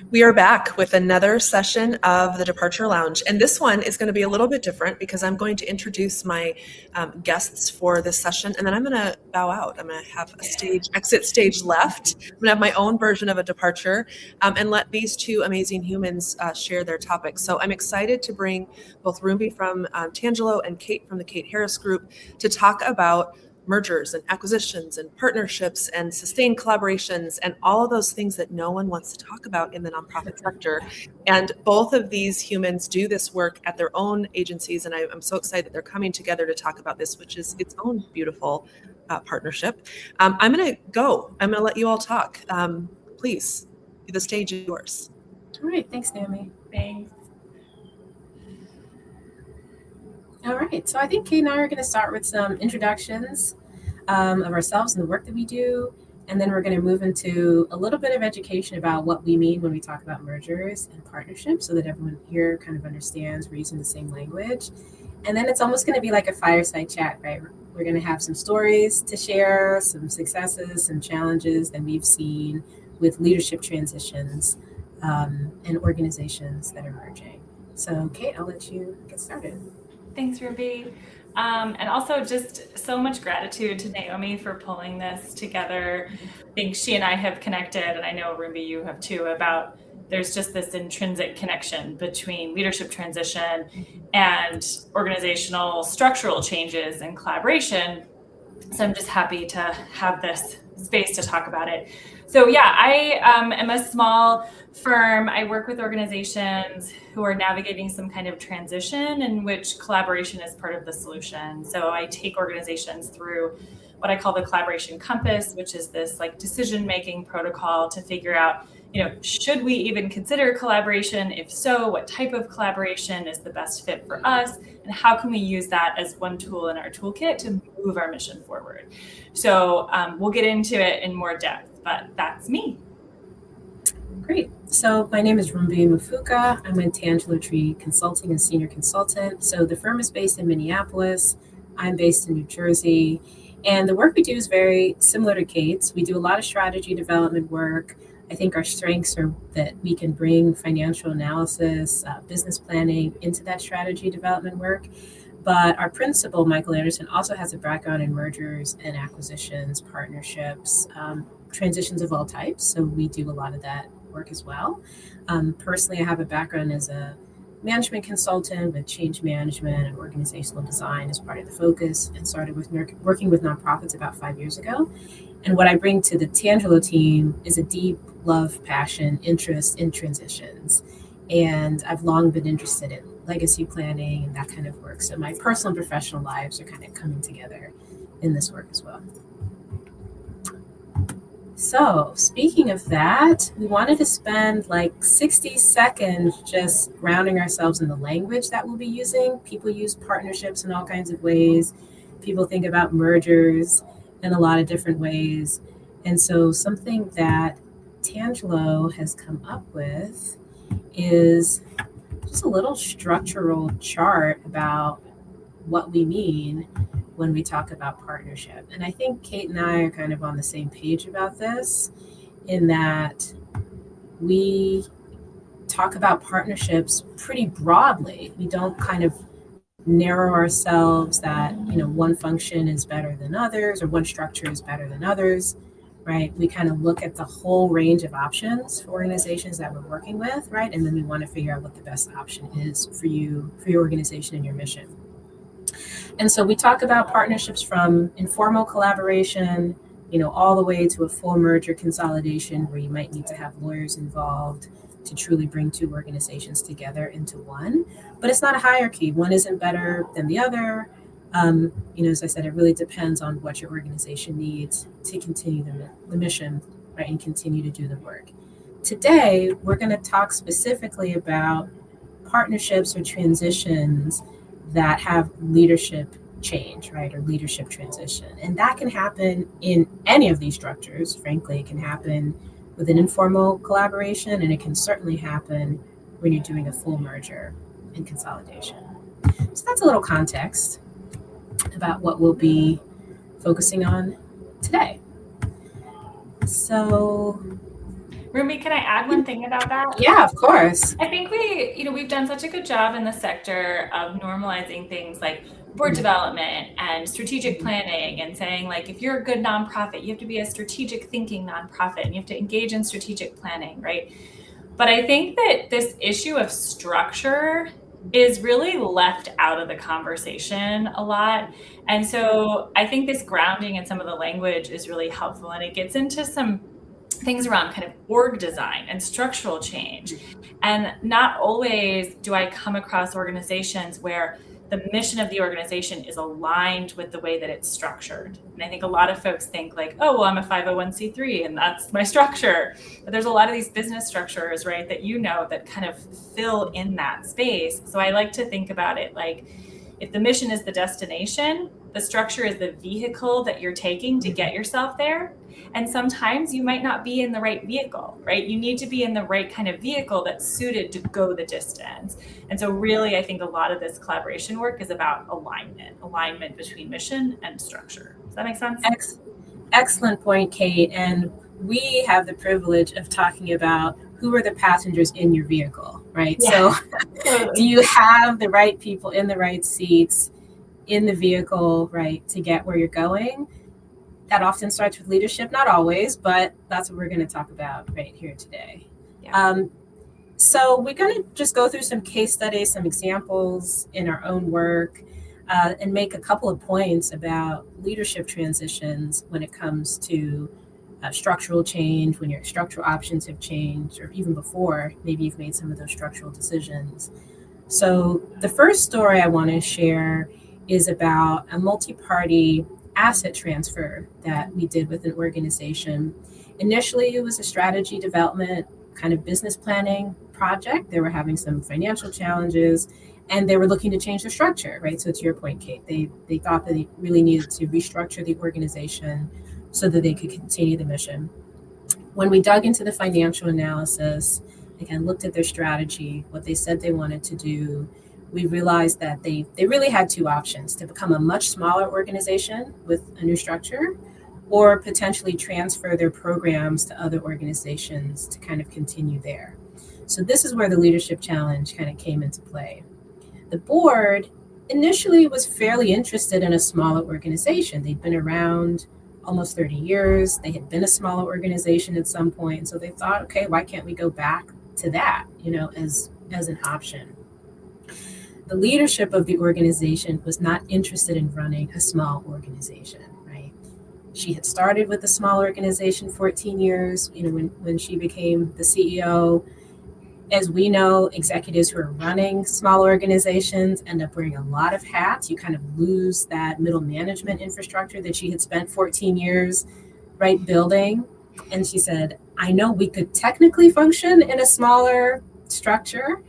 We are back with another session of the Departure Lounge. And this one is going to be a little bit different because I'm going to introduce my guests for this session. And then I'm going to bow out. I'm going to have a exit stage left. I'm going to have my own version of a departure and let these two amazing humans share their topics. So I'm excited to bring both Rumbi from Tangelo and Kate from the Kate Harris Group to talk about mergers and acquisitions and partnerships and sustained collaborations and all of those things that no one wants to talk about in the nonprofit sector. And both of these humans do this work at their own agencies. And I'm so excited that they're coming together to talk about this, which is its own beautiful partnership. I'm going to let you all talk. Please, the stage is yours. All right. Thanks, Naomi. Thanks. All right, so I think Kate and I are going to start with some introductions of ourselves and the work that we do, and then we're going to move into a little bit of education about what we mean when we talk about mergers and partnerships so that everyone here kind of understands we're using the same language. And then it's almost going to be like a fireside chat, right? We're going to have some stories to share, some successes, some challenges that we've seen with leadership transitions and organizations that are merging. So Kate, I'll let you get started. Thanks, Rumbi. And also just so much gratitude to Naomi for pulling this together. I think she and I have connected, and I know Rumbi, you have too, about there's just this intrinsic connection between leadership transition and organizational structural changes and collaboration. So I'm just happy to have this space to talk about it. So yeah, I am a small firm. I work with organizations who are navigating some kind of transition in which collaboration is part of the solution. So I take organizations through what I call the collaboration compass, which is this like decision-making protocol to figure out, should we even consider collaboration? If so, what type of collaboration is the best fit for us? And how can we use that as one tool in our toolkit to move our mission forward? So we'll get into it in more depth, but that's me. Great. So my name is Rumbi Mufuka. I'm with Tangelo Tree Consulting and Senior Consultant. So the firm is based in Minneapolis. I'm based in New Jersey. And the work we do is very similar to Kate's. We do a lot of strategy development work. I think our strengths are that we can bring financial analysis, business planning into that strategy development work. But our principal, Michael Anderson, also has a background in mergers and acquisitions, partnerships, transitions of all types. So we do a lot of that work as well. Personally, I have a background as a management consultant with change management and organizational design as part of the focus, and started with working with nonprofits about 5 years ago. And what I bring to the Tangelo team is a deep love, passion, interest in transitions. And I've long been interested in legacy planning and that kind of work. So my personal and professional lives are kind of coming together in this work as well. So speaking of that, we wanted to spend like 60 seconds just grounding ourselves in the language that we'll be using. People use partnerships in all kinds of ways. People think about mergers in a lot of different ways. And so something that Tangelo has come up with is just a little structural chart about what we mean when we talk about partnership. And I think Kate and I are kind of on the same page about this, in that we talk about partnerships pretty broadly. We don't kind of narrow ourselves that, one function is better than others or one structure is better than others, right? We kind of look at the whole range of options for organizations that we're working with, right? And then we want to figure out what the best option is for you, for your organization and your mission. And so we talk about partnerships from informal collaboration, all the way to a full merger consolidation where you might need to have lawyers involved to truly bring two organizations together into one. But it's not a hierarchy. One isn't better than the other. As I said, it really depends on what your organization needs to continue the mission, right, and continue to do the work. Today, we're going to talk specifically about partnerships or transitions that have leadership change, right, or leadership transition. And that can happen in any of these structures. Frankly, it can happen with an informal collaboration, and it can certainly happen when you're doing a full merger and consolidation. So that's a little context about what we'll be focusing on today. So Rumbi, can I add one thing about that? Yeah, of course. I think we've done such a good job in the sector of normalizing things like board development and strategic planning, and saying, like, if you're a good nonprofit, you have to be a strategic thinking nonprofit and you have to engage in strategic planning, right? But I think that this issue of structure is really left out of the conversation a lot. And so I think this grounding in some of the language is really helpful, and it gets into some things around kind of org design and structural change. And not always do I come across organizations where the mission of the organization is aligned with the way that it's structured. And I think a lot of folks think like, oh, well, I'm a 501c3 and that's my structure. But there's a lot of these business structures, right, that that kind of fill in that space. So I like to think about it like, if the mission is the destination, the structure is the vehicle that you're taking to get yourself there. And sometimes you might not be in the right vehicle, right? You need to be in the right kind of vehicle that's suited to go the distance. And so really, I think a lot of this collaboration work is about alignment between mission and structure. Does that make sense? Excellent point, Kate. And we have the privilege of talking about who are the passengers in your vehicle, right? Yeah. So do you have the right people in the right seats in the vehicle, right, to get where you're going? That often starts with leadership, not always, but that's what we're going to talk about right here today. Yeah. So we're going to just go through some case studies, some examples in our own work, and make a couple of points about leadership transitions when it comes to structural change, when your structural options have changed, or even before, maybe you've made some of those structural decisions. So the first story I want to share is about a multi-party asset transfer that we did with an organization. Initially, it was a strategy development kind of business planning project. They were having some financial challenges and they were looking to change the structure, right? So to your point, Kate, they thought that they really needed to restructure the organization so that they could continue the mission. When we dug into the financial analysis, again, looked at their strategy, what they said they wanted to do, we realized that they really had two options: to become a much smaller organization with a new structure, or potentially transfer their programs to other organizations to kind of continue there. So this is where the leadership challenge kind of came into play. The board initially was fairly interested in a smaller organization. They'd been around almost 30 years. They had been a smaller organization at some point. So they thought, okay, why can't we go back to that, as an option? The leadership of the organization was not interested in running a small organization, right? She had started with a small organization 14 years, when she became the CEO. As we know, executives who are running small organizations end up wearing a lot of hats. You kind of lose that middle management infrastructure that she had spent 14 years, right, building. And she said, I know we could technically function in a smaller structure,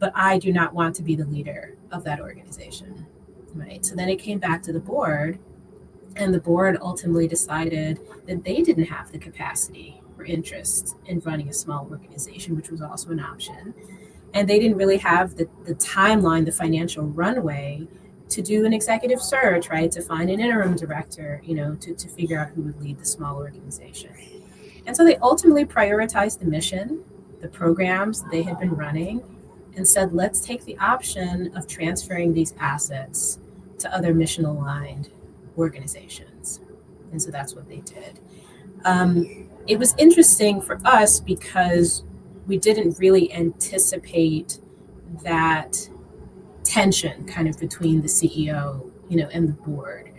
but I do not want to be the leader of that organization, right? So then it came back to the board, and the board ultimately decided that they didn't have the capacity or interest in running a small organization, which was also an option. And they didn't really have the timeline, the financial runway to do an executive search, right? To find an interim director, to figure out who would lead the small organization. And so they ultimately prioritized the mission, the programs they had been running, and said, let's take the option of transferring these assets to other mission-aligned organizations. And so that's what they did. It was interesting for us because we didn't really anticipate that tension kind of between the CEO, and the board.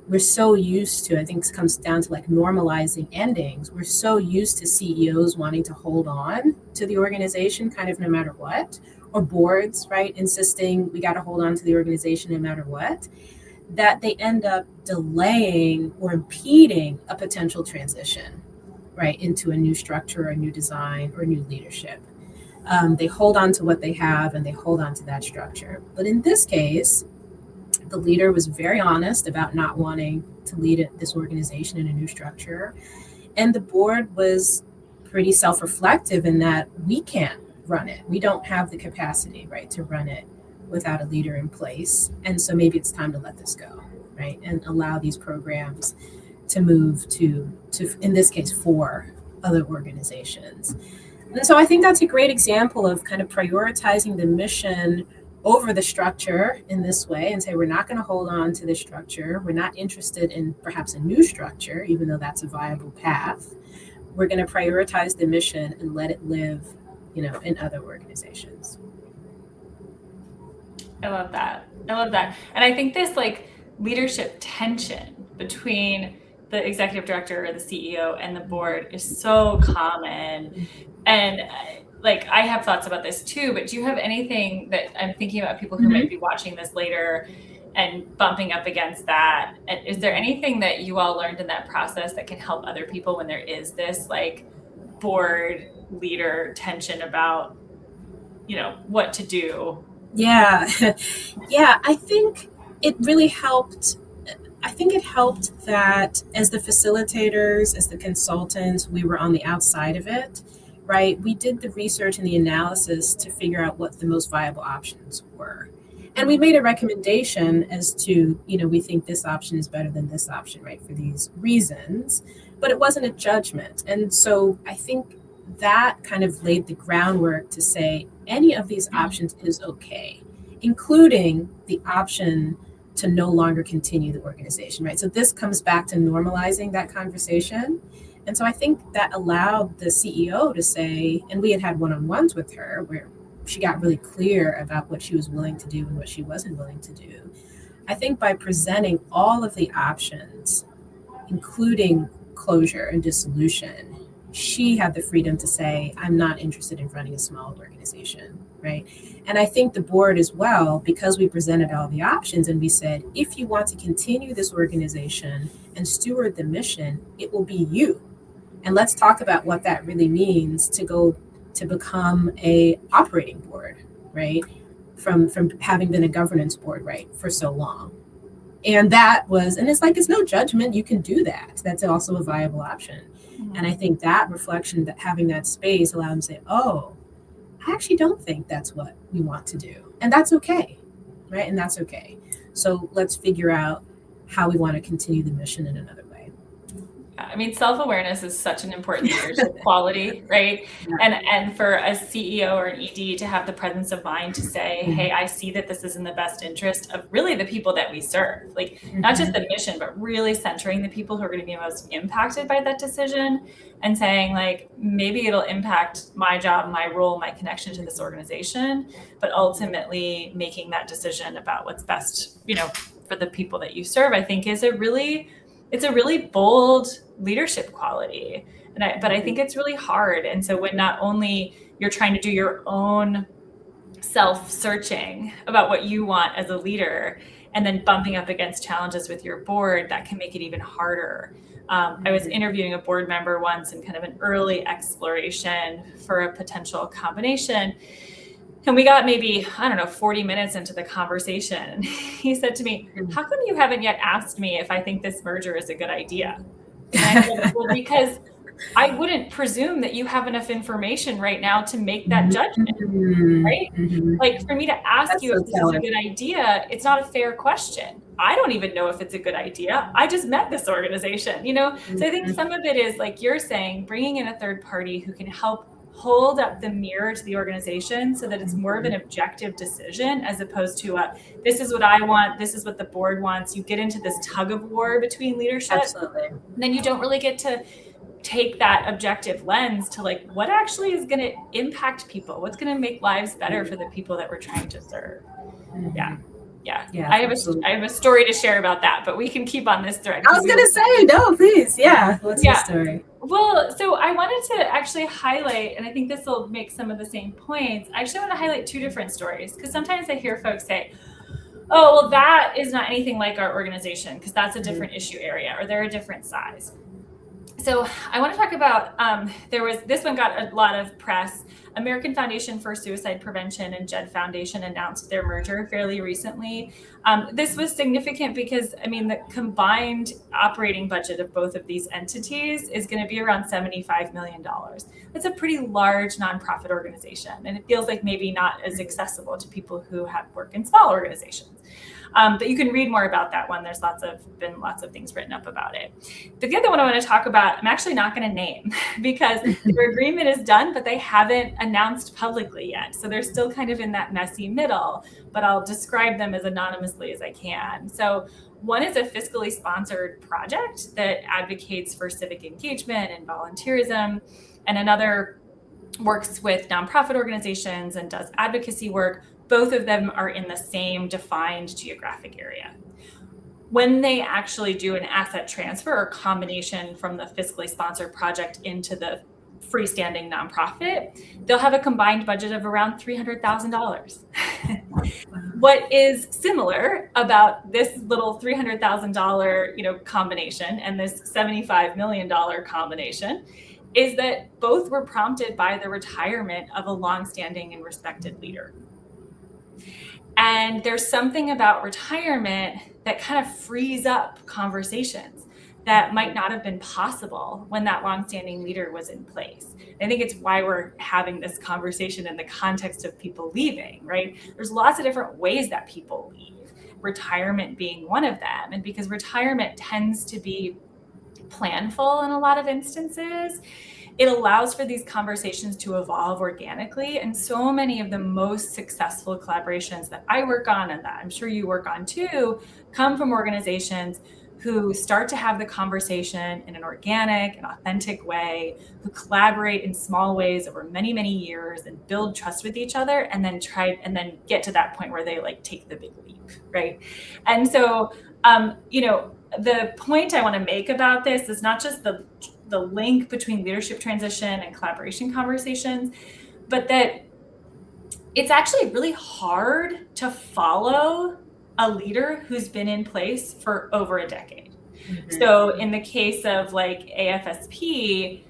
We're so used to, I think it comes down to like normalizing endings. We're so used to CEOs wanting to hold on to the organization kind of no matter what, or boards, right, insisting we got to hold on to the organization no matter what, that they end up delaying or impeding a potential transition, right, into a new structure or a new design or new leadership. They hold on to what they have and they hold on to that structure. But in this case, the leader was very honest about not wanting to lead this organization in a new structure. And the board was pretty self-reflective in that we can't run it. We don't have the capacity, right, to run it without a leader in place. And so maybe it's time to let this go, right, and allow these programs to move to in this case, 4 other organizations. And so I think that's a great example of kind of prioritizing the mission over the structure in this way, and say we're not going to hold on to the structure. We're not interested in perhaps a new structure, even though that's a viable path. We're going to prioritize the mission and let it live, in other organizations. I love that. And I think this leadership tension between the executive director or the CEO and the board is so common. And I have thoughts about this too, but do you have anything that I'm thinking about people who might be watching this later and bumping up against that? And is there anything that you all learned in that process that can help other people when there is this board leader tension about, what to do? Yeah. I think it really helped. I think it helped that as the facilitators, as the consultants, we were on the outside of it, right? We did the research and the analysis to figure out what the most viable options were. And we made a recommendation as to, we think this option is better than this option, right, for these reasons. But it wasn't a judgment. And so I think that kind of laid the groundwork to say any of these options is okay, including the option to no longer continue the organization, right? So this comes back to normalizing that conversation. And so I think that allowed the CEO to say, and we had one-on-ones with her where she got really clear about what she was willing to do and what she wasn't willing to do. I think by presenting all of the options, including closure and dissolution, she had the freedom to say, I'm not interested in running a small organization, right? And I think the board as well, because we presented all the options and we said, if you want to continue this organization and steward the mission, it will be you. And let's talk about what that really means to become a operating board, right? From having been a governance board, right, for so long. And it's no judgment, you can do that. That's also a viable option. And I think that reflection, that having that space allowed them to say, oh, I actually don't think that's what we want to do. And that's okay, right? And that's okay. So let's figure out how we want to continue the mission in another way. I mean, self-awareness is such an important leadership quality, right? Yeah. And for a CEO or an ED to have the presence of mind to say, hey, I see that this is in the best interest of really the people that we serve, not just the mission, but really centering the people who are going to be most impacted by that decision and saying maybe it'll impact my job, my role, my connection to this organization, but ultimately making that decision about what's best, for the people that you serve, I think is it's a really bold leadership quality. But I think it's really hard. And so when not only you're trying to do your own self-searching about what you want as a leader, and then bumping up against challenges with your board, that can make it even harder. I was interviewing a board member once in kind of an early exploration for a potential combination. And we got maybe, 40 minutes into the conversation. He said to me, how come you haven't yet asked me if I think this merger is a good idea? And I said, well, because I wouldn't presume that you have enough information right now to make that judgment, right? For me to ask you if this is a good idea, it's not a fair question. I don't even know if it's a good idea. I just met this organization, So I think some of it is you're saying, bringing in a third party who can help hold up the mirror to the organization so that it's more of an objective decision as opposed to this is what I want, this is what the board wants. You get into this tug of war between leadership. Absolutely. And then you don't really get to take that objective lens to what actually is going to impact people, what's going to make lives better for the people that we're trying to serve. Yeah. I have a story to share about that, but we can keep on this thread. I was going to say, no, please. Yeah. What's your story? Well, so I wanted to actually highlight, and I think this will make some of the same points. I actually want to highlight two different stories, because sometimes I hear folks say, oh, well, that is not anything like our organization, because that's a different issue area, or they're a different size. So I want to talk about, this one got a lot of press, American Foundation for Suicide Prevention and JED Foundation announced their merger fairly recently. This was significant because, I mean, the combined operating budget of both of these entities is going to be around $75 million. That's a pretty large nonprofit organization, and it feels like maybe not as accessible to people who have work in small organizations. But you can read more about that one. There's been lots of things written up about it. But the other one I want to talk about, I'm actually not going to name because their agreement is done, but they haven't announced publicly yet. So they're still kind of in that messy middle, but I'll describe them as anonymously as I can. So one is a fiscally sponsored project that advocates for civic engagement and volunteerism, and another works with nonprofit organizations and does advocacy work. Both of them are in the same defined geographic area. When they actually do an asset transfer or combination from the fiscally sponsored project into the freestanding nonprofit, they'll have a combined budget of around $300,000. What is similar about this little $300,000, combination and this $75 million combination is that both were prompted by the retirement of a longstanding and respected leader. And there's something about retirement that kind of frees up conversations that might not have been possible when that longstanding leader was in place. I think it's why we're having this conversation in the context of people leaving, right? There's lots of different ways that people leave, retirement being one of them. And because retirement tends to be planful in a lot of instances, it allows for these conversations to evolve organically. And so many of the most successful collaborations that I work on, and that I'm sure you work on too, come from organizations who start to have the conversation in an organic and authentic way, who collaborate in small ways over many, many years and build trust with each other, and then get to that point where they take the big leap, right? And so, the point I want to make about this is not just the link between leadership transition and collaboration conversations, but that it's actually really hard to follow a leader who's been in place for over a decade. Mm-hmm. So in the case of AFSP,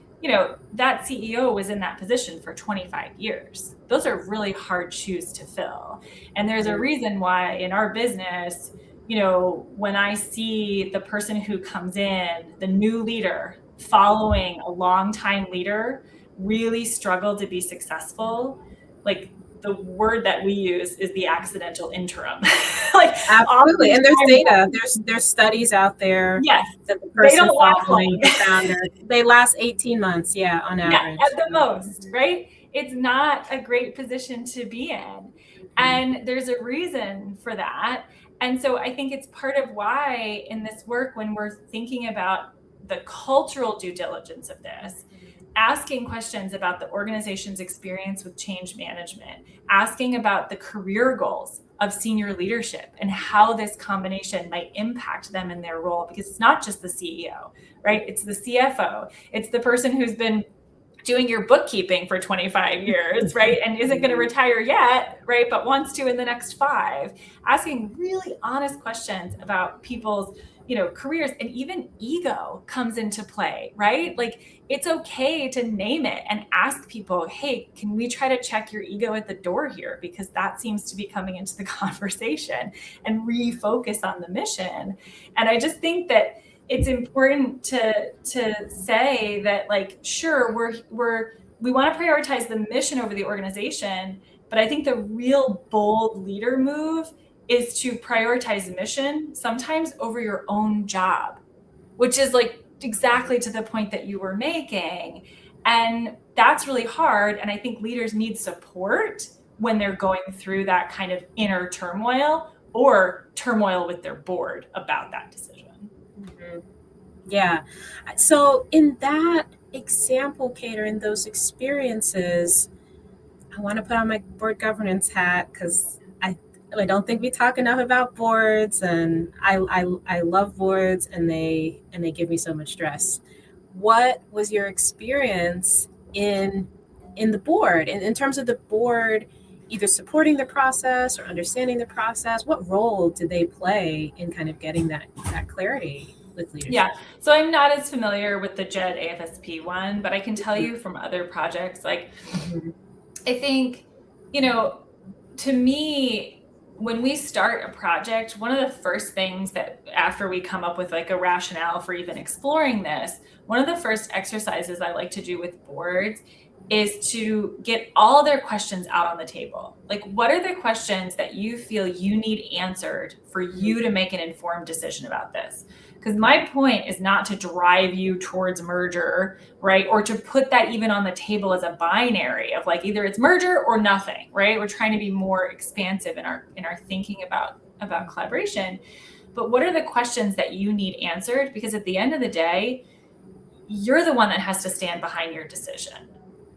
that CEO was in that position for 25 years. Those are really hard shoes to fill. And there's a reason why in our business, when I see the person who comes in, the new leader, following a longtime leader really struggle to be successful, the word that we use is the accidental interim. Absolutely. And there's data, there's studies out there. Yes. That the person following the founder, they last 18 months, on average. At the most, right? It's not a great position to be in. And there's a reason for that. And so I think it's part of why in this work, when we're thinking about the cultural due diligence of this, asking questions about the organization's experience with change management, asking about the career goals of senior leadership and how this combination might impact them in their role, because it's not just the CEO, right? It's the CFO. It's the person who's been doing your bookkeeping for 25 years, right? And isn't going to retire yet, right? But wants to in the next 5. Asking really honest questions about people's careers, and even ego comes into play, right? It's okay to name it and ask people, hey, can we try to check your ego at the door here? Because that seems to be coming into the conversation, and refocus on the mission. And I just think that it's important to say that sure, we want to prioritize the mission over the organization, but I think the real bold leader move is to prioritize mission sometimes over your own job, which is exactly to the point that you were making. And that's really hard. And I think leaders need support when they're going through that kind of inner turmoil or turmoil with their board about that decision. Mm-hmm. Yeah. So in that example, Kate, in those experiences, I want to put on my board governance hat because I don't think we talk enough about boards, and I love boards, and they give me so much stress. What was your experience in the board, in terms of the board, either supporting the process or understanding the process? What role did they play in kind of getting that clarity with leadership? Yeah, so I'm not as familiar with the JED AFSP one, but I can tell you from other projects, I think, to me, when we start a project, one of the first things that after we come up with like a rationale for even exploring this, one of the first exercises I like to do with boards is to get all their questions out on the table. Like, what are the questions that you feel you need answered for you to make an informed decision about this? Because my point is not to drive you towards merger, right? Or to put that even on the table as a binary of like either it's merger or nothing, right? We're trying to be more expansive in our thinking about collaboration. But what are the questions that you need answered? Because at the end of the day, you're the one that has to stand behind your decision.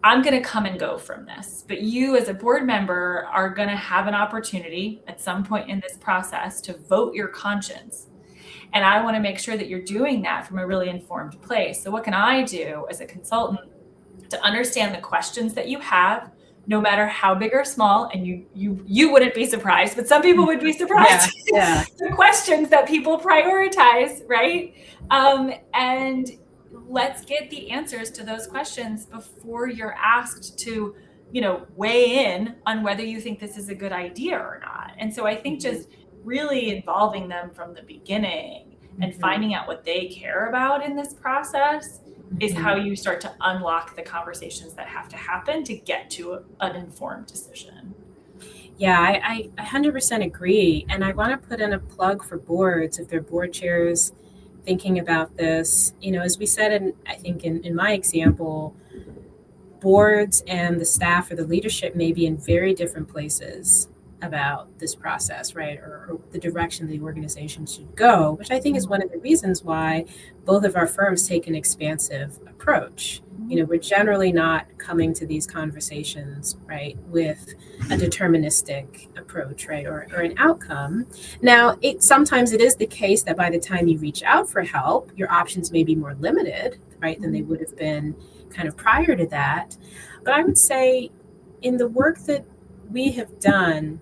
I'm going to come and go from this, but you as a board member are going to have an opportunity at some point in this process to vote your conscience. And I want to make sure that you're doing that from a really informed place. So what can I do as a consultant to understand the questions that you have, no matter how big or small, and you wouldn't be surprised, but some people would be surprised. Yeah. The questions that people prioritize, right? And let's get the answers to those questions before you're asked to, weigh in on whether you think this is a good idea or not. And so I think just really involving them from the beginning and finding out what they care about in this process is how you start to unlock the conversations that have to happen to get to an informed decision. Yeah, I 100% agree. And I want to put in a plug for boards, if they're board chairs thinking about this. As we said, I think in my example, boards and the staff or the leadership may be in very different places about this process, right? Or the direction the organization should go, which I think is one of the reasons why both of our firms take an expansive approach. We're generally not coming to these conversations, right, with a deterministic approach, right, or an outcome. Now, sometimes it is the case that by the time you reach out for help, your options may be more limited, right, than they would have been kind of prior to that. But I would say in the work that we have done,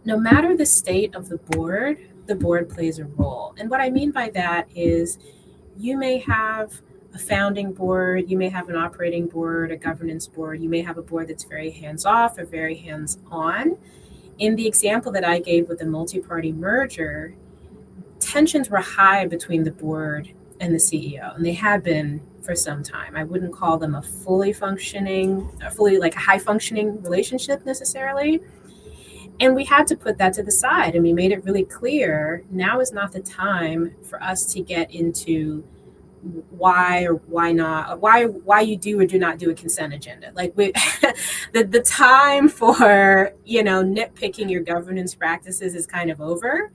no matter the state of the board plays a role. And what I mean by that is you may have a founding board, you may have an operating board, a governance board, you may have a board that's very hands-off or very hands-on. In the example that I gave with the multi-party merger, tensions were high between the board and the CEO, and they had been for some time. I wouldn't call them a fully like a high-functioning relationship necessarily. And we had to put that to the side, and we made it really clear now is not the time for us to get into why or why not, why you do or do not do a consent agenda. Like the time for nitpicking your governance practices is kind of over,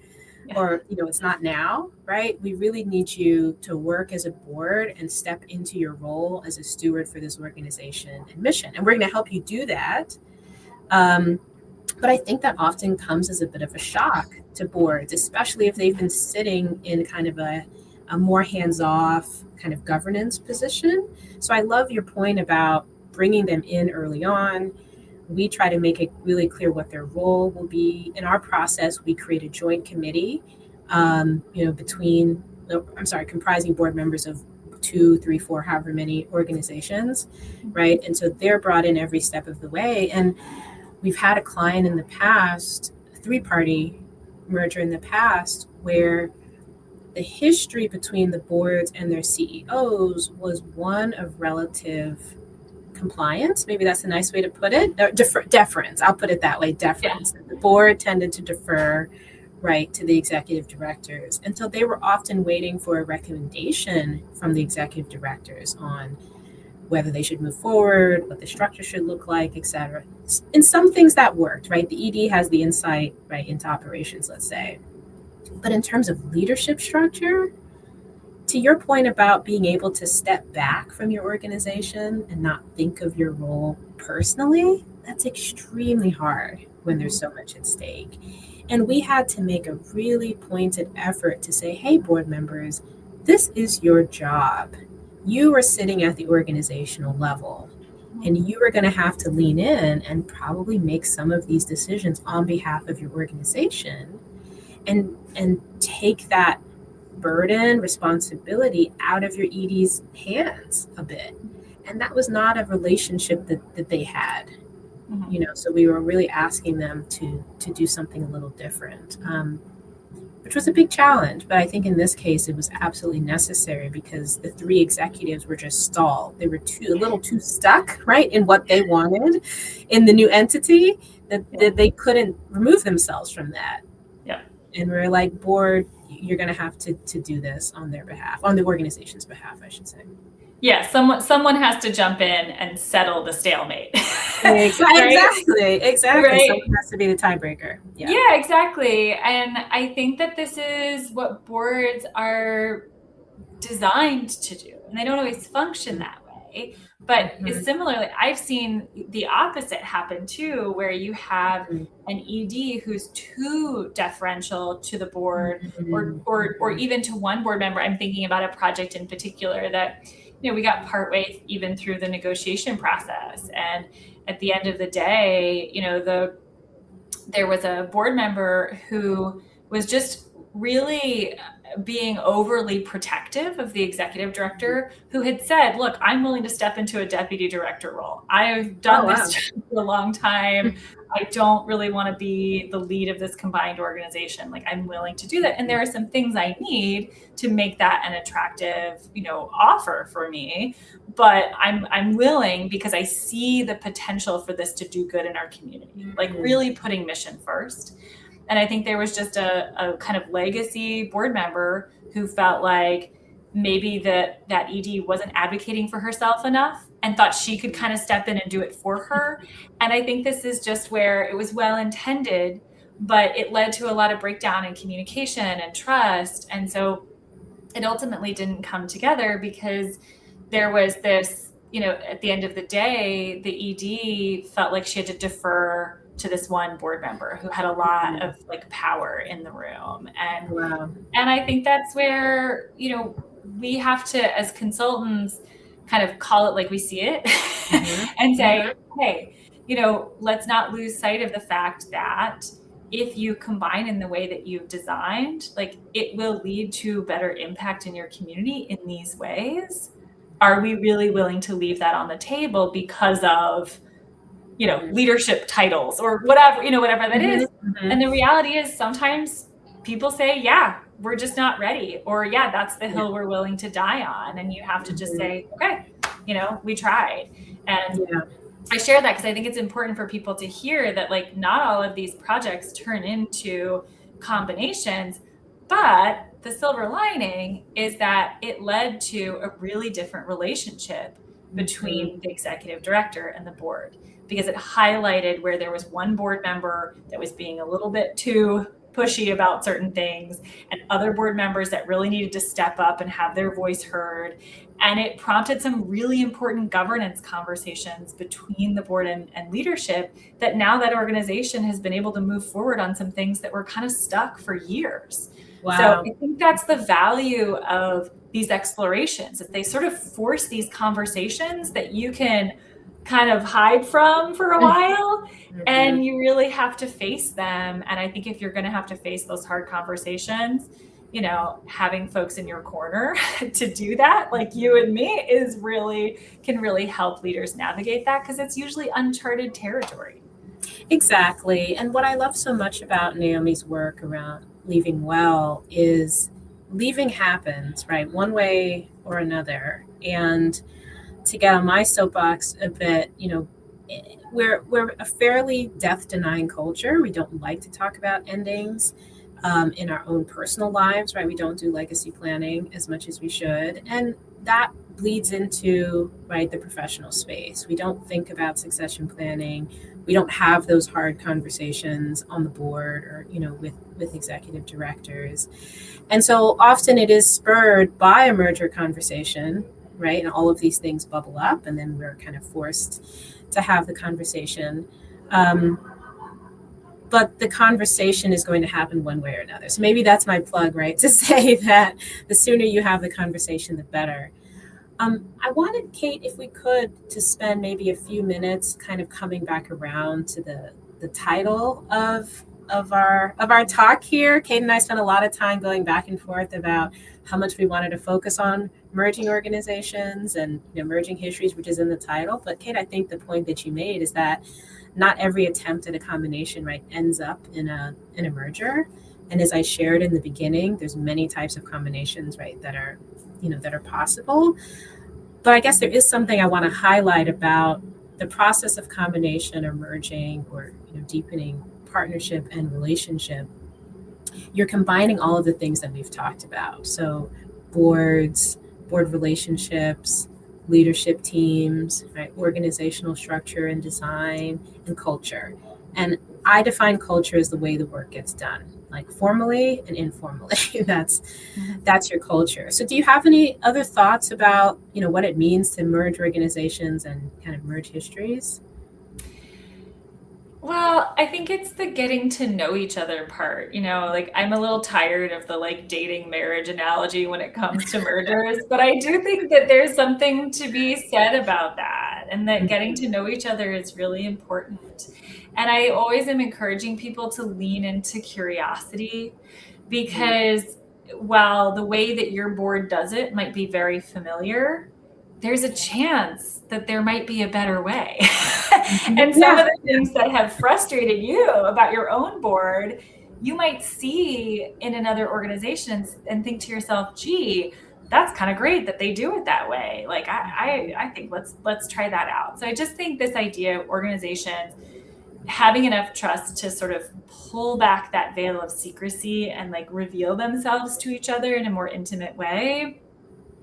or it's not now, right? We really need you to work as a board and step into your role as a steward for this organization and mission, and we're going to help you do that. But I think that often comes as a bit of a shock to boards, especially if they've been sitting in kind of a more hands-off kind of governance position. So I love your point about bringing them in early on. We try to make it really clear what their role will be. In our process, we create a joint committee, comprising board members of 2, 3, 4, however many organizations, right? And so they're brought in every step of the way. And we've had a client in the past, a 3-party merger in the past, where the history between the boards and their CEOs was one of relative compliance. Maybe that's a nice way to put it. Deference. I'll put it that way. Deference. Yeah. The board tended to defer, right, to the executive directors. And so they were often waiting for a recommendation from the executive directors on whether they should move forward, what the structure should look like, et cetera. In some things that worked, right? The ED has the insight, right, into operations, let's say. But in terms of leadership structure, to your point about being able to step back from your organization and not think of your role personally, that's extremely hard when there's so much at stake. And we had to make a really pointed effort to say, hey, board members, this is your job. You are sitting at the organizational level, and you are going to have to lean in and probably make some of these decisions on behalf of your organization and take that burden, responsibility out of your ED's hands a bit. And that was not a relationship that they had, So we were really asking them to do something a little different, which was a big challenge. But I think in this case, it was absolutely necessary because the three executives were just stalled. They were a little too stuck, right, in what they wanted in the new entity that they couldn't remove themselves from that. Yeah. And we're like, board, you're going to have to do this on their behalf, on the organization's behalf, I should say. Yeah, someone has to jump in and settle the stalemate. Exactly. Right? Right. Someone has to be the tiebreaker. Yeah, exactly. And I think that this is what boards are designed to do, and they don't always function that way. But similarly, I've seen the opposite happen too, where you have an ED who's too deferential to the board, or even to one board member. I'm thinking about a project in particular that we got partway even through the negotiation process, and at the end of the day, there was a board member who was just really being overly protective of the executive director, who had said, look, I'm willing to step into a deputy director role. I've done this for a long time. I don't really want to be the lead of this combined organization. Like, I'm willing to do that. And there are some things I need to make that an attractive, offer for me. But I'm willing because I see the potential for this to do good in our community, like really putting mission first. And I think there was just a kind of legacy board member who felt like maybe that ED wasn't advocating for herself enough and thought she could kind of step in and do it for her. And I think this is just where it was well intended, but it led to a lot of breakdown in communication and trust. And so it ultimately didn't come together because there was this, at the end of the day, the ED felt like she had to defer to this one board member who had a lot of power in the room. And I think that's where, we have to, as consultants, kind of call it like we see it and say, hey, let's not lose sight of the fact that if you combine in the way that you've designed, it will lead to better impact in your community in these ways. Are we really willing to leave that on the table because of leadership titles or whatever, whatever that is. And the reality is sometimes people say, yeah, we're just not ready, or yeah, that's the hill we're willing to die on. And you have to just say, okay, we tried. And I share that because I think it's important for people to hear that not all of these projects turn into combinations, but the silver lining is that it led to a really different relationship between the executive director and the board, because it highlighted where there was one board member that was being a little bit too pushy about certain things and other board members that really needed to step up and have their voice heard. And it prompted some really important governance conversations between the board and leadership that now that organization has been able to move forward on some things that were kind of stuck for years. Wow. So I think that's the value of these explorations, that they sort of force these conversations that you can kind of hide from for a while, and you really have to face them. And I think if you're going to have to face those hard conversations, having folks in your corner to do that, like you and me, can really help leaders navigate that, because it's usually uncharted territory. Exactly. And what I love so much about Naomi's work around leaving well is leaving happens, right? One way or another. And to get on my soapbox a bit, we're a fairly death-denying culture. We don't like to talk about endings in our own personal lives, right? We don't do legacy planning as much as we should. And that bleeds into, right, the professional space. We don't think about succession planning. We don't have those hard conversations on the board or, with executive directors. And so often it is spurred by a merger conversation, right? And all of these things bubble up, and then we're kind of forced to have the conversation. But the conversation is going to happen one way or another. So maybe that's my plug, right? To say that the sooner you have the conversation, the better. I wanted, Kate, if we could, to spend maybe a few minutes kind of coming back around to the title of our talk here. Kate and I spent a lot of time going back and forth about how much we wanted to focus on merging organizations and merging histories, which is in the title. But Kate, I think the point that you made is that not every attempt at a combination, right, ends up in a merger. And as I shared in the beginning, there's many types of combinations, right, that are possible. But I guess there is something I want to highlight about the process of combination or merging or deepening partnership and relationship. You're combining all of the things that we've talked about. So board relationships, leadership teams, right, organizational structure and design, and culture. And I define culture as the way the work gets done, like formally and informally. That's your culture. So do you have any other thoughts about, what it means to merge organizations and kind of merge histories? Well, I think it's the getting to know each other part. Like I'm a little tired of the like dating marriage analogy when it comes to mergers, but I do think that there's something to be said about that, and that getting to know each other is really important. And I always am encouraging people to lean into curiosity, because while the way that your board does it might be very familiar, there's a chance that there might be a better way. And some of the things that have frustrated you about your own board, you might see in another organization and think to yourself, gee, that's kind of great that they do it that way. Like I think let's try that out. So I just think this idea of organizations having enough trust to sort of pull back that veil of secrecy and like reveal themselves to each other in a more intimate way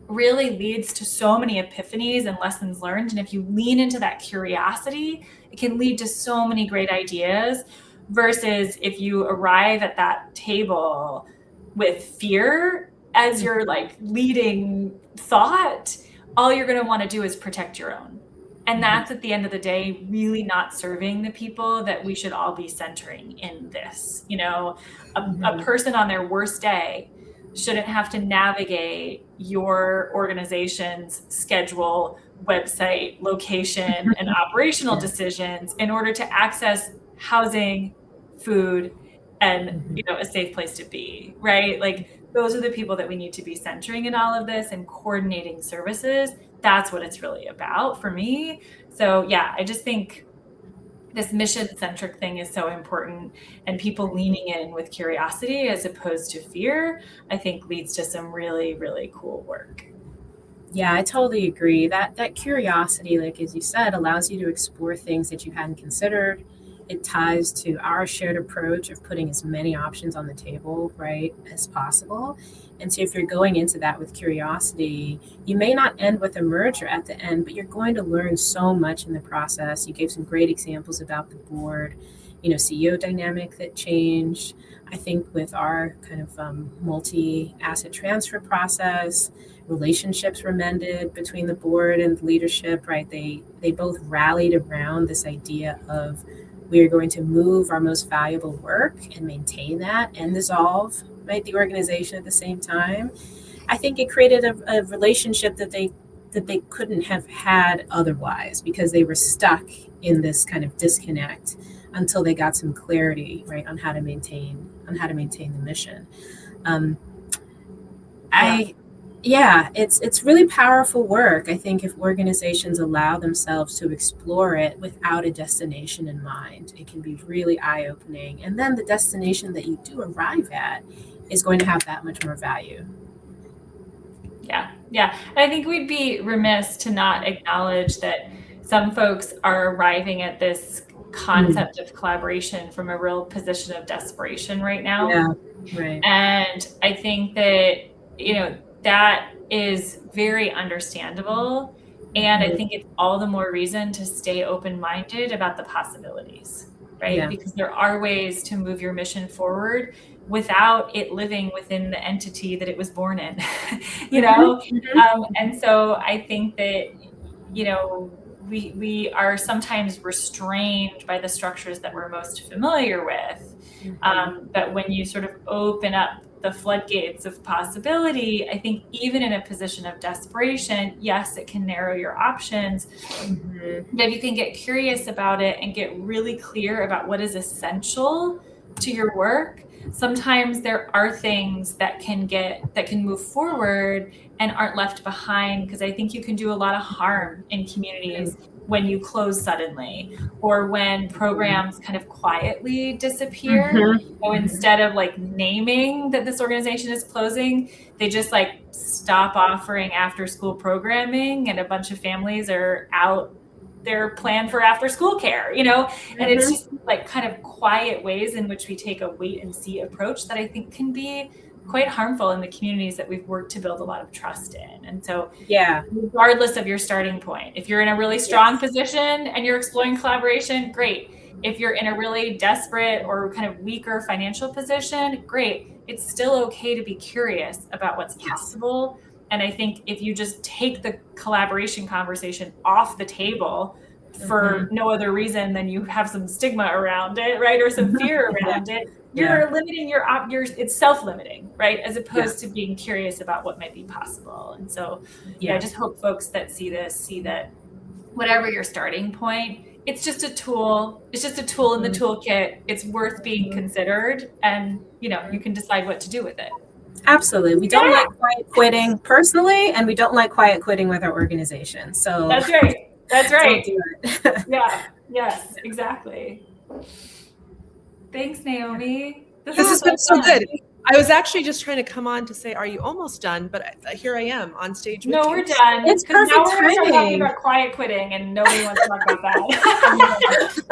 really leads to so many epiphanies and lessons learned. And if you lean into that curiosity, it can lead to so many great ideas, versus if you arrive at that table with fear as your like leading thought, all you're going to want to do is protect your own. And that's at the end of the day really not serving the people that we should all be centering in this. A person on their worst day shouldn't have to navigate your organization's schedule, website, location, and operational decisions in order to access housing, food, and a safe place to be, right? Like those are the people that we need to be centering in all of this and coordinating services. That's what it's really about for me. So yeah, I just think this mission-centric thing is so important, and people leaning in with curiosity as opposed to fear, I think leads to some really, really cool work. Yeah, I totally agree. That curiosity, like as you said, allows you to explore things that you hadn't considered. It ties to our shared approach of putting as many options on the table, right, as possible. And so if you're going into that with curiosity, you may not end with a merger at the end, but you're going to learn so much in the process. You gave some great examples about the board, CEO dynamic that changed. I think with our kind of multi-asset transfer process, relationships were mended between the board and the leadership, right? They both rallied around this idea of we are going to move our most valuable work and maintain that and dissolve, right, the organization at the same time. I think it created a relationship that they couldn't have had otherwise, because they were stuck in this kind of disconnect until they got some clarity, right, on how to maintain the mission. It's really powerful work. I think if organizations allow themselves to explore it without a destination in mind, it can be really eye-opening. And then the destination that you do arrive at is going to have that much more value. Yeah. I think we'd be remiss to not acknowledge that some folks are arriving at this concept of collaboration from a real position of desperation right now. Yeah, right. And I think that, that is very understandable. And I think it's all the more reason to stay open-minded about the possibilities, right? Yeah. Because there are ways to move your mission forward without it living within the entity that it was born in, and so I think that, we are sometimes restrained by the structures that we're most familiar with. But when you sort of open up the floodgates of possibility, I think even in a position of desperation, yes, it can narrow your options. But if you can get curious about it and get really clear about what is essential to your work, sometimes there are things that can move forward and aren't left behind, because I think you can do a lot of harm in communities when you close suddenly, or when programs kind of quietly disappear. So instead of like naming that this organization is closing, they just like stop offering after school programming, and a bunch of families are out their plan for after school care, you know? And it's just like kind of quiet ways in which we take a wait and see approach that I think can be quite harmful in the communities that we've worked to build a lot of trust in. And so regardless of your starting point, if you're in a really strong position and you're exploring collaboration, great. If you're in a really desperate or kind of weaker financial position, great. It's still okay to be curious about what's possible. And I think if you just take the collaboration conversation off the table for no other reason than you have some stigma around it, right? Or some fear around it, you're limiting it's self-limiting, right? As opposed to being curious about what might be possible. And so I just hope folks that see this, see that whatever your starting point, it's just a tool. It's just a tool in the toolkit. It's worth being considered, and you know, you can decide what to do with it. Absolutely. We don't like quiet quitting personally, and we don't like quiet quitting with our organization. So that's right. That's right. Don't do it. Yes, exactly. Thanks, Naomi. This has been so good. I was actually just trying to come on to say, are you almost done? But here I am on stage with you. No, we're done. It's perfect now we're timing. talking about quiet quitting, and nobody wants to talk about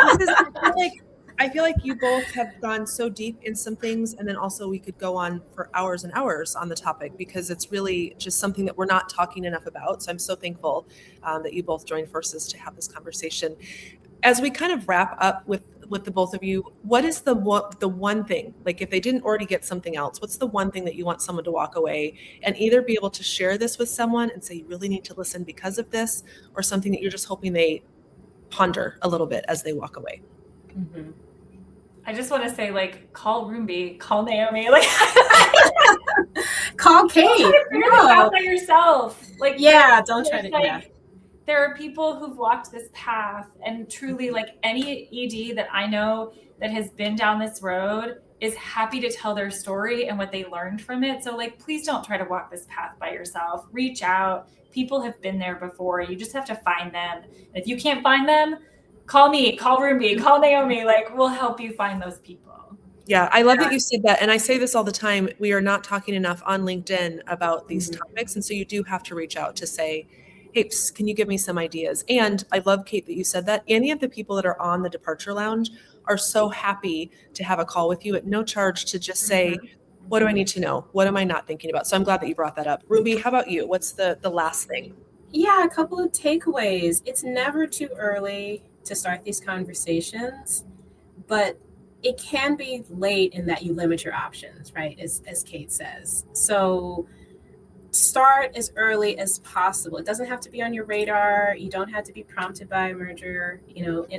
that. I feel like you both have gone so deep in some things, and then also we could go on for hours and hours on the topic, because it's really just something that we're not talking enough about. So I'm so thankful that you both joined forces to have this conversation. As we kind of wrap up with the both of you, what is the one thing, like if they didn't already get something else, what's the one thing that you want someone to walk away and either be able to share this with someone and say, you really need to listen because of this, or something that you're just hoping they ponder a little bit as they walk away? I just want to say, like, call Rumbi, call Naomi, like, call Kate. Figure this out by yourself. Like, don't try to. There are people who've walked this path, and truly, like, any ED that I know that has been down this road is happy to tell their story and what they learned from it. So, like, please don't try to walk this path by yourself. Reach out. People have been there before. You just have to find them. And if you can't find them, call me, call Rumbi, call Naomi. Like, we'll help you find those people. Yeah, I love that you said that. And I say this all the time. We are not talking enough on LinkedIn about these topics. And so you do have to reach out to say, hey, can you give me some ideas? And I love, Kate, that you said that. Any of the people that are on the Departure Lounge are so happy to have a call with you at no charge to just say, what do I need to know? What am I not thinking about? So I'm glad that you brought that up. Rumbi, how about you? What's the last thing? Yeah, a couple of takeaways. It's never too early to start these conversations, but it can be late in that you limit your options, right? As Kate says. So start as early as possible. It doesn't have to be on your radar. You don't have to be prompted by a merger,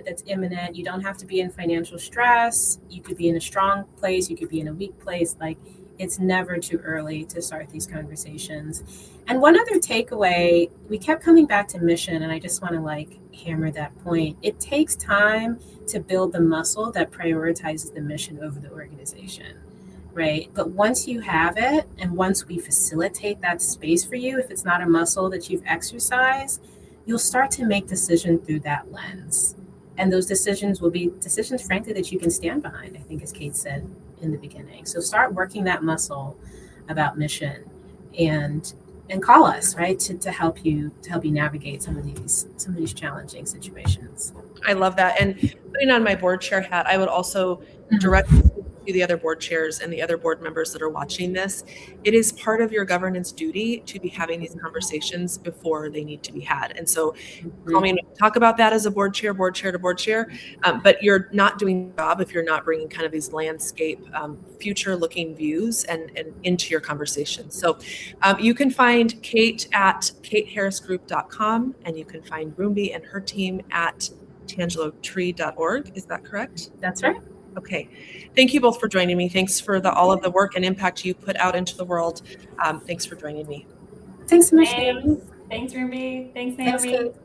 that's imminent. You don't have to be in financial stress. You could be in a strong place. You could be in a weak place. Like, it's never too early to start these conversations. And one other takeaway, we kept coming back to mission, and I just want to hammer that point. It takes time to build the muscle that prioritizes the mission over the organization, right? But once you have it, and once we facilitate that space for you, if it's not a muscle that you've exercised, you'll start to make decisions through that lens. And those decisions will be decisions, frankly, that you can stand behind, I think, as Kate said in the beginning. So start working that muscle about mission, and call us, right, to help you navigate some of these challenging situations. I love that. And putting on my board chair hat, I would also direct to the other board chairs and the other board members that are watching this. It is part of your governance duty to be having these conversations before they need to be had. And so call me and talk about that as a board chair to board chair. But you're not doing the job if you're not bringing kind of these landscape, future looking views and into your conversation. So you can find Kate at kateharrisgroup.com, and you can find Rumbi and her team at tangelotree.org. Is that correct? That's right. Okay. Thank you both for joining me. Thanks for all of the work and impact you put out into the world. Thanks for joining me. Thanks so much. Thanks, Rumbi. Thanks, Naomi. Thanks, Kate.